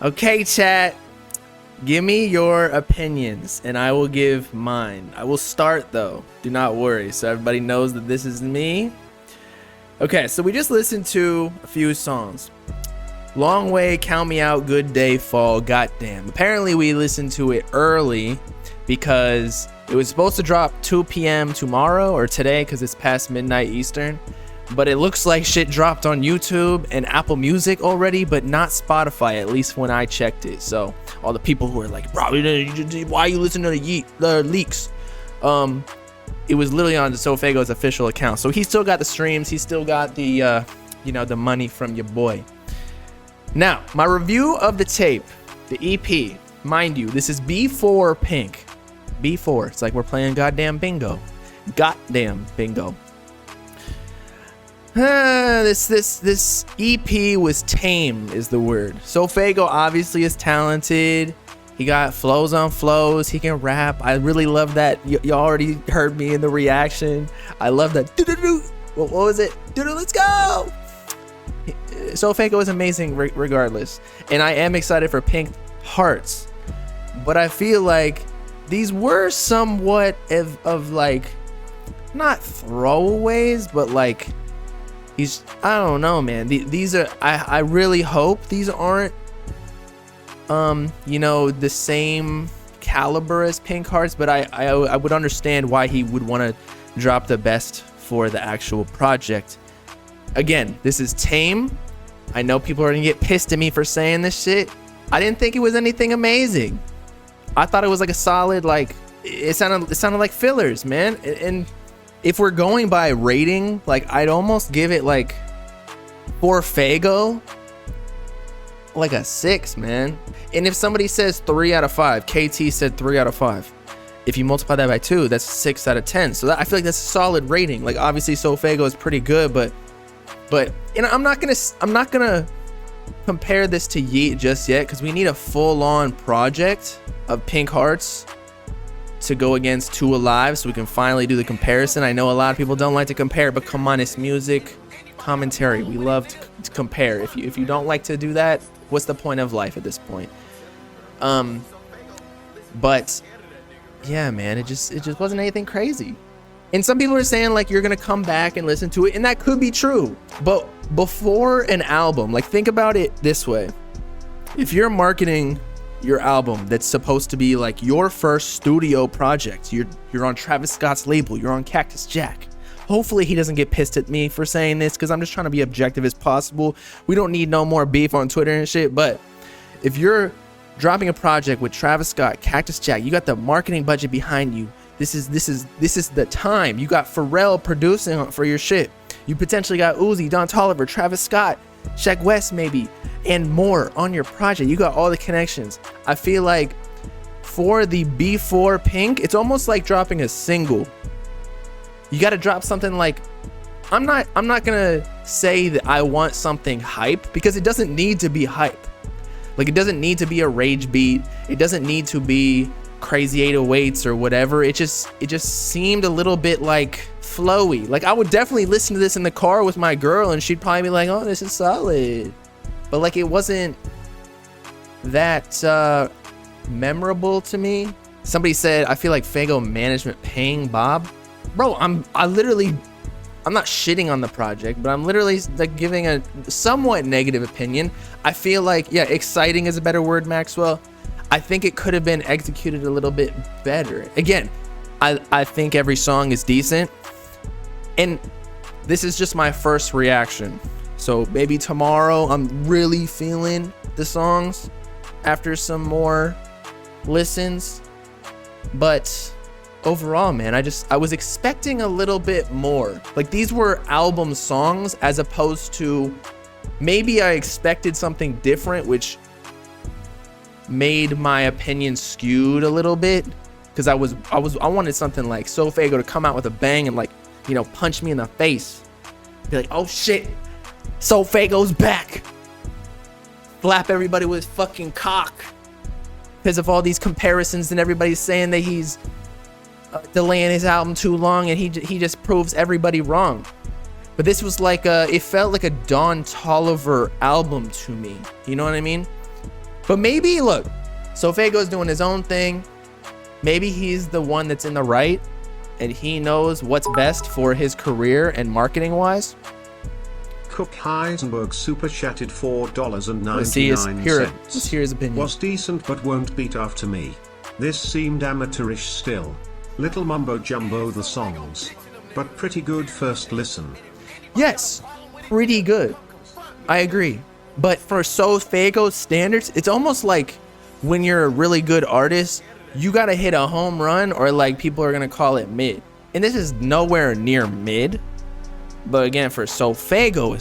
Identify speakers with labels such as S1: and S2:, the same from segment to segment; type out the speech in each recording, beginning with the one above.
S1: Okay, chat. Give me your opinions, and I will give mine. I will start, though. Do not worry, so everybody knows that this is me. Okay, so we just listened to a few songs. Long Way, Count Me Out, Good Day, Fall, Goddamn. Apparently, we listened to it early because it was supposed to drop 2 p.m. tomorrow or today because it's past midnight Eastern. But it looks like shit dropped on YouTube and Apple Music already, but not Spotify, at least when I checked it. So all the people who are like, bro, why are you listening to the leaks? It was literally on SoFaygo's official account. So he still got the streams. He still got the, the money from your boy. Now, my review of the tape, the EP, mind you, this is B4Pink. B4, it's like we're playing goddamn bingo. Goddamn bingo. This EP was tame is the word. SoFaygo obviously is talented. He got flows on flows. He can rap. I really love that. You already heard me in the reaction. I love that. What was it? Let's go. SoFaygo is amazing regardless. And I am excited for Pink Hearts. But I feel like these were somewhat of like, not throwaways, but like, I don't know, man. These are, I really hope these aren't, the same caliber as Pink Hearts, but I would understand why he would want to drop the best for the actual project. Again, this is tame. I know people are gonna get pissed at me for saying this shit. I didn't think it was anything amazing. I thought it was like a solid, like, it sounded like fillers, man. And if we're going by rating, like, I'd almost give it like for SoFaygo, like a 6, man. And if somebody says 3 out of 5, KT said 3 out of 5. If you multiply that by 2, that's 6 out of 10. So I feel like that's a solid rating. Like, obviously SoFaygo is pretty good, but I'm not gonna compare this to Yeet just yet, because we need a full-on project of Pink Hearts to go against 2 Alive so we can finally do the comparison. I know a lot of people don't like to compare, but come on, it's music commentary. We love to compare. If you don't like to do that, what's the point of life at this point? But yeah, man, it just wasn't anything crazy. And some people are saying like you're gonna come back and listen to it, and that could be true. But before an album, like, think about it this way: if you're marketing your album that's supposed to be like your first studio project, you're on Travis Scott's label, you're on Cactus Jack. Hopefully he doesn't get pissed at me for saying this, because I'm just trying to be objective as possible. We don't need no more beef on Twitter and shit. But if you're dropping a project with Travis Scott, Cactus Jack, you got the marketing budget behind you. This is the time. You got Pharrell producing for your shit. You potentially got Uzi, Don Toliver, Travis Scott, Sheck West maybe, and more on your project. You got all the connections. I feel like for the B4Pink, it's almost like dropping a single. You got to drop something like, I'm not gonna say that I want something hype, because it doesn't need to be hype. Like, it doesn't need to be a rage beat. It doesn't need to be crazy 808s or whatever. It just seemed a little bit like flowy. Like, I would definitely listen to this in the car with my girl, and she'd probably be like, oh, this is solid. But like, it wasn't that memorable to me. Somebody said, I feel like SoFaygo management paying Bob. Bro, I'm not shitting on the project, but I'm literally like giving a somewhat negative opinion. I feel like, yeah, exciting is a better word, Maxwell. I think it could have been executed a little bit better. Again, I think every song is decent, and this is just my first reaction. So maybe tomorrow I'm really feeling the songs after some more listens. But overall, man, I was expecting a little bit more. Like, these were album songs, as opposed to, maybe I expected something different, which made my opinion skewed a little bit, because I wanted something like SoFaygo to come out with a bang and, like, punch me in the face, be like, oh shit, SoFaygo's back, slap everybody with his fucking cock because of all these comparisons, and everybody's saying that he's delaying his album too long, and he just proves everybody wrong. But this was like it felt like a Don Toliver album to me. You know what I mean? But maybe, look, SoFaygo's doing his own thing. Maybe he's the one that's in the right and he knows what's best for his career and marketing wise.
S2: Cook Heisenberg super chatted $4.99.
S1: Let's hear his opinion.
S2: Was decent but won't beat After Me. This seemed amateurish still. Little mumbo jumbo the songs. But pretty good first listen.
S1: Yes, pretty good. I agree. But for SoFaygo standards, it's almost like when you're a really good artist, you gotta hit a home run or like people are gonna call it mid. And this is nowhere near mid. But again, for SoFaygo,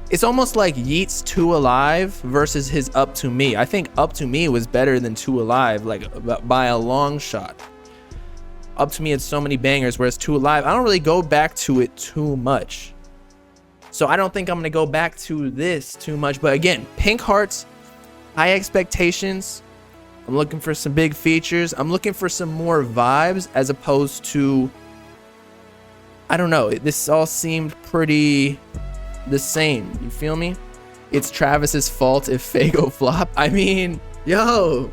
S1: it's almost like Yeat's Too Alive versus his Up To Me. I think Up To Me was better than Too Alive, like by a long shot. Up To Me had so many bangers, whereas Too Alive, I don't really go back to it too much. So I don't think I'm gonna go back to this too much. But again, Pink Hearts, high expectations. I'm looking for some big features. I'm looking for some more vibes as opposed to, I don't know, this all seemed pretty the same. You feel me? It's Travis's fault if Faygo flop. I mean, yo,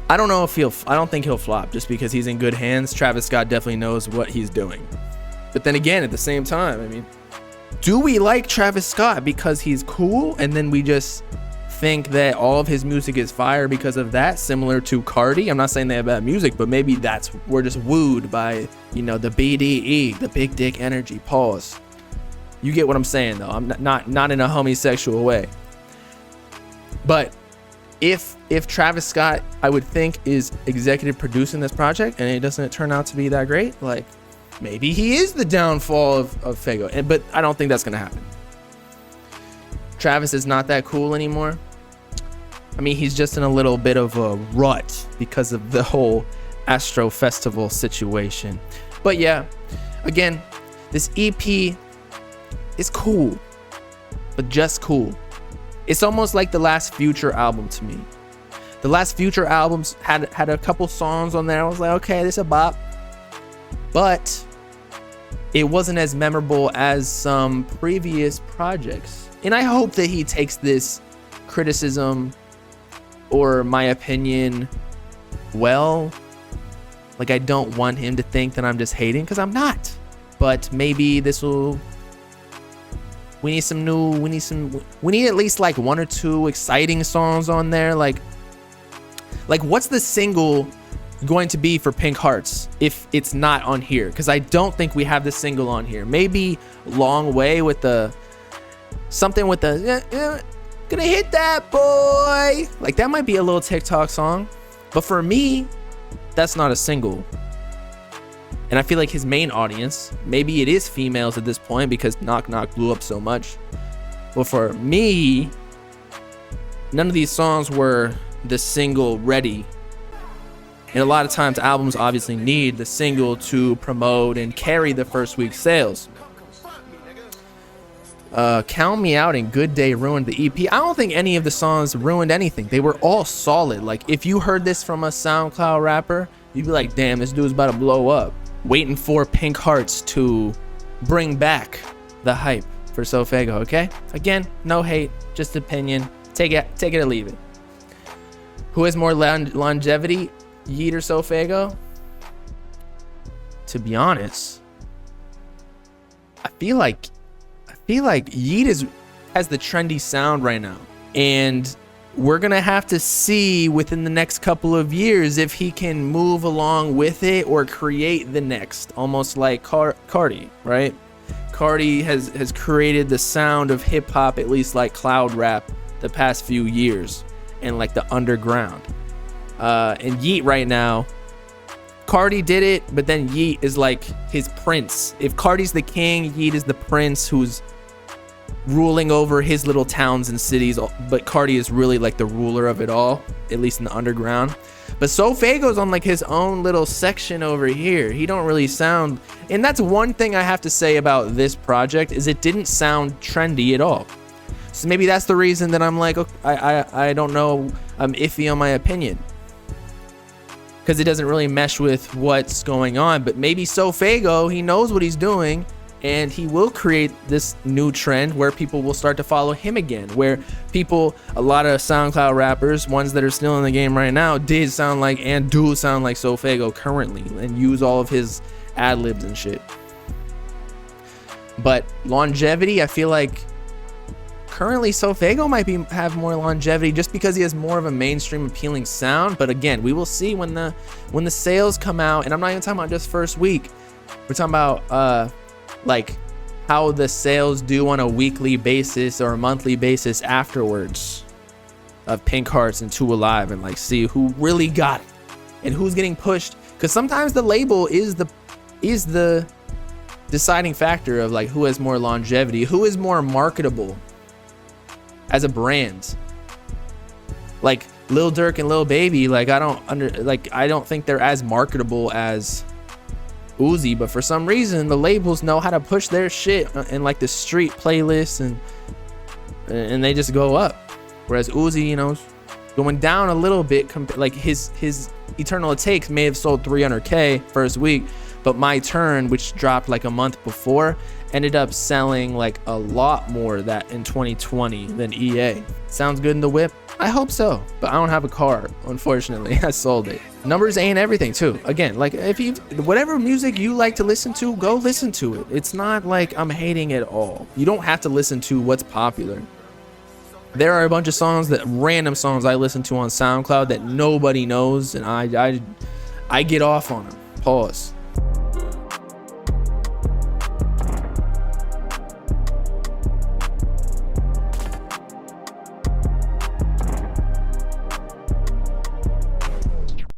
S1: I don't think he'll flop just because he's in good hands. Travis Scott definitely knows what he's doing. But then again, at the same time, I mean, do we like Travis Scott because he's cool and then we just think that all of his music is fire because of that, similar to Cardi? I'm not saying they have bad music, but maybe we're just wooed by, you know, the BDE, the big dick energy. Pause. You get what I'm saying though. I'm not in a homosexual way. But if Travis Scott, I would think, is executive producing this project and it doesn't turn out to be that great, like maybe he is the downfall of Faygo. But I don't think that's gonna happen. Travis is not that cool anymore. I mean, he's just in a little bit of a rut because of the whole Astro Festival situation. But yeah, again, this EP is cool, but just cool. It's almost like the last Future album to me. The last Future albums had a couple songs on there. I was like, okay, this is a bop. But it wasn't as memorable as some previous projects. And I hope that he takes this criticism or my opinion well. Like, I don't want him to think that I'm just hating, because I'm not. But maybe this will... We need at least like one or two exciting songs on there. Like what's the single going to be for Pink Hearts if it's not on here? Because I don't think we have the single on here. Maybe Long Way with the something with the gonna hit that boy. Like, that might be a little TikTok song. But for me, that's not a single. And I feel like his main audience, maybe it is females at this point because Knock Knock blew up so much. But for me, none of these songs were the single ready. And a lot of times albums obviously need the single to promote and carry the first week's sales. Count Me Out and Good Day ruined the EP. I don't think any of the songs ruined anything. They were all solid. Like, if you heard this from a SoundCloud rapper, you'd be like, damn, this dude's about to blow up. Waiting for Pink Hearts to bring back the hype for SoFaygo, okay? Again, no hate, just opinion. Take it or leave it. Who has more longevity, Yeat or SoFaygo? To be honest, I feel like Yeat has the trendy sound right now, and we're gonna have to see within the next couple of years if he can move along with it or create the next, almost like Cardi, right? Cardi has created the sound of hip hop, at least like cloud rap, the past few years, and like the underground. And Yeat right now, Cardi did it, but then Yeat is like his prince. If Cardi's the king, Yeat is the prince who's ruling over his little towns and cities, but Cardi is really like the ruler of it all, at least in the underground. But SoFaygo's on like his own little section over here. He don't really sound, and that's one thing I have to say about this project, is it didn't sound trendy at all. So maybe that's the reason that I'm like, okay, I don't know, I'm iffy on my opinion. because it doesn't really mesh with what's going on. But maybe SoFaygo, he knows what he's doing, and he will create this new trend where people will start to follow him again, where people, a lot of SoundCloud rappers, ones that are still in the game right now, did sound like and do sound like SoFaygo currently, and use all of his ad libs and shit. But longevity, I feel like currently SoFaygo might have more longevity just because he has more of a mainstream appealing sound. But again, we will see when the sales come out, and I'm not even talking about just first week. We're talking about like how the sales do on a weekly basis or a monthly basis afterwards of Pink Hearts and Two Alive, and like see who really got it and who's getting pushed, because sometimes the label is the deciding factor of like who has more longevity, who is more marketable as a brand. Like Lil Durk and Lil Baby, like I don't think they're as marketable as Uzi, but for some reason the labels know how to push their shit in like the street playlists, and they just go up, whereas Uzi, you know, going down a little bit. Like his Eternal It Takes may have sold 300k first week, but My Turn, which dropped like a month before, ended up selling like a lot more that in 2020 than EA. Sounds good in the whip? I hope so, but I don't have a car, unfortunately. I sold it. Numbers ain't everything too. Again, like if you, whatever music you like to listen to, go listen to it. It's not like I'm hating at all. You don't have to listen to what's popular. There are a bunch of songs, random songs I listen to on SoundCloud that nobody knows, and I get off on them. Pause.